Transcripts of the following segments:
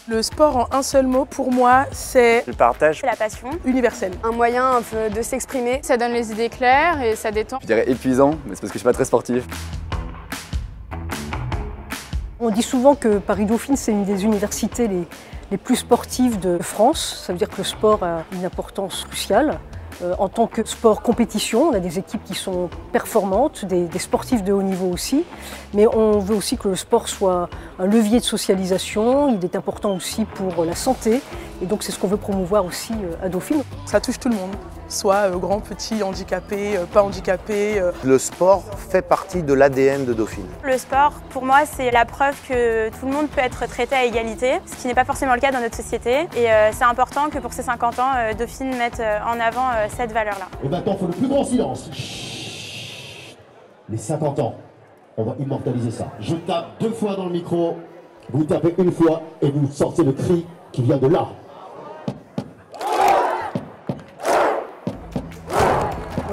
Le sport en un seul mot, pour moi, c'est le partage, la passion, universel. Un moyen un peu de s'exprimer. Ça donne les idées claires et ça détend. Je dirais épuisant, mais c'est parce que je suis pas très sportif. On dit souvent que Paris-Dauphine, c'est une des universités les plus sportives de France. Ça veut dire que le sport a une importance cruciale. En tant que sport compétition, on a des équipes qui sont performantes, des sportifs de haut niveau aussi, mais on veut aussi que le sport soit un levier de socialisation. Il est important aussi pour la santé, et donc c'est ce qu'on veut promouvoir aussi à Dauphine. Ça touche tout le monde, soit grand, petit, handicapé, pas handicapé. Le sport fait partie de l'ADN de Dauphine. Le sport, pour moi, c'est la preuve que tout le monde peut être traité à égalité, ce qui n'est pas forcément le cas dans notre société. Et c'est important que pour ces 50 ans, Dauphine mette en avant cette valeur-là. Et maintenant, il faut le plus grand silence. Chut. Les 50 ans, on va immortaliser ça. Je tape 2 fois dans le micro, vous tapez 1 fois et vous sortez le cri qui vient de là.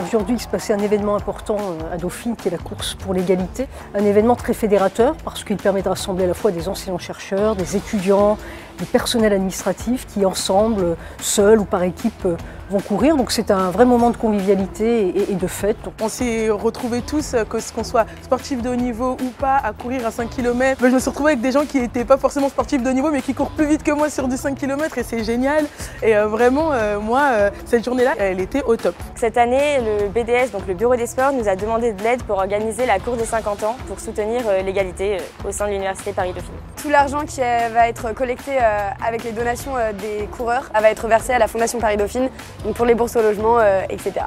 Aujourd'hui, il se passait un événement important à Dauphine qui est la course pour l'égalité. Un événement très fédérateur parce qu'il permet de rassembler à la fois des enseignants-chercheurs, des étudiants, des personnels administratifs qui ensemble, seuls ou par équipe, vont courir. Donc c'est un vrai moment de convivialité et de fête. On s'est retrouvés tous, qu'on soit sportif de haut niveau ou pas, à courir à 5 km. Je me suis retrouvée avec des gens qui n'étaient pas forcément sportifs de haut niveau mais qui courent plus vite que moi sur du 5 km et c'est génial. Et vraiment, moi, cette journée-là, elle était au top. Cette année, le BDS, donc le Bureau des sports, nous a demandé de l'aide pour organiser la course des 50 ans pour soutenir l'égalité au sein de l'Université Paris-Dauphine. Tout l'argent qui va être collecté avec les donations des coureurs va être versé à la Fondation Paris-Dauphine, donc pour les bourses au logement, etc.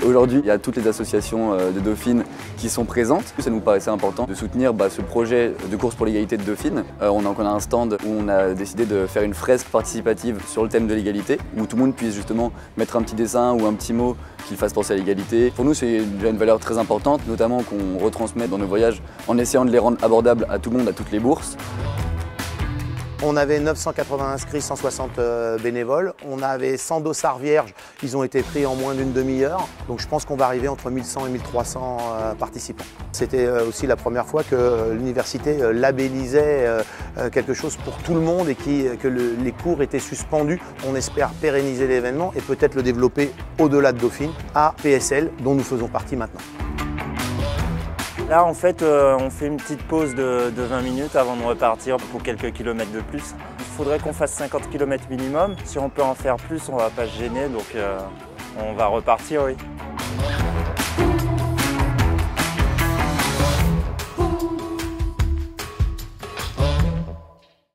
Aujourd'hui, il y a toutes les associations de Dauphine qui sont présentes. Ça nous paraissait important de soutenir ce projet de course pour l'égalité de Dauphine. On a un stand où on a décidé de faire une fresque participative sur le thème de l'égalité, où tout le monde puisse justement mettre un petit dessin ou un petit mot qui fasse penser à l'égalité. Pour nous, c'est déjà une valeur très importante, notamment qu'on retransmet dans nos voyages en essayant de les rendre abordables à tout le monde, à toutes les bourses. On avait 980 inscrits, 160 bénévoles. On avait 100 dossards vierges, ils ont été pris en moins d'une demi-heure. Donc je pense qu'on va arriver entre 1100 et 1300 participants. C'était aussi la première fois que l'université labellisait quelque chose pour tout le monde et que les cours étaient suspendus. On espère pérenniser l'événement et peut-être le développer au-delà de Dauphine à PSL, dont nous faisons partie maintenant. Là, en fait, on fait une petite pause de 20 minutes avant de repartir pour quelques kilomètres de plus. Il faudrait qu'on fasse 50 km minimum. Si on peut en faire plus, on ne va pas se gêner, donc on va repartir, oui.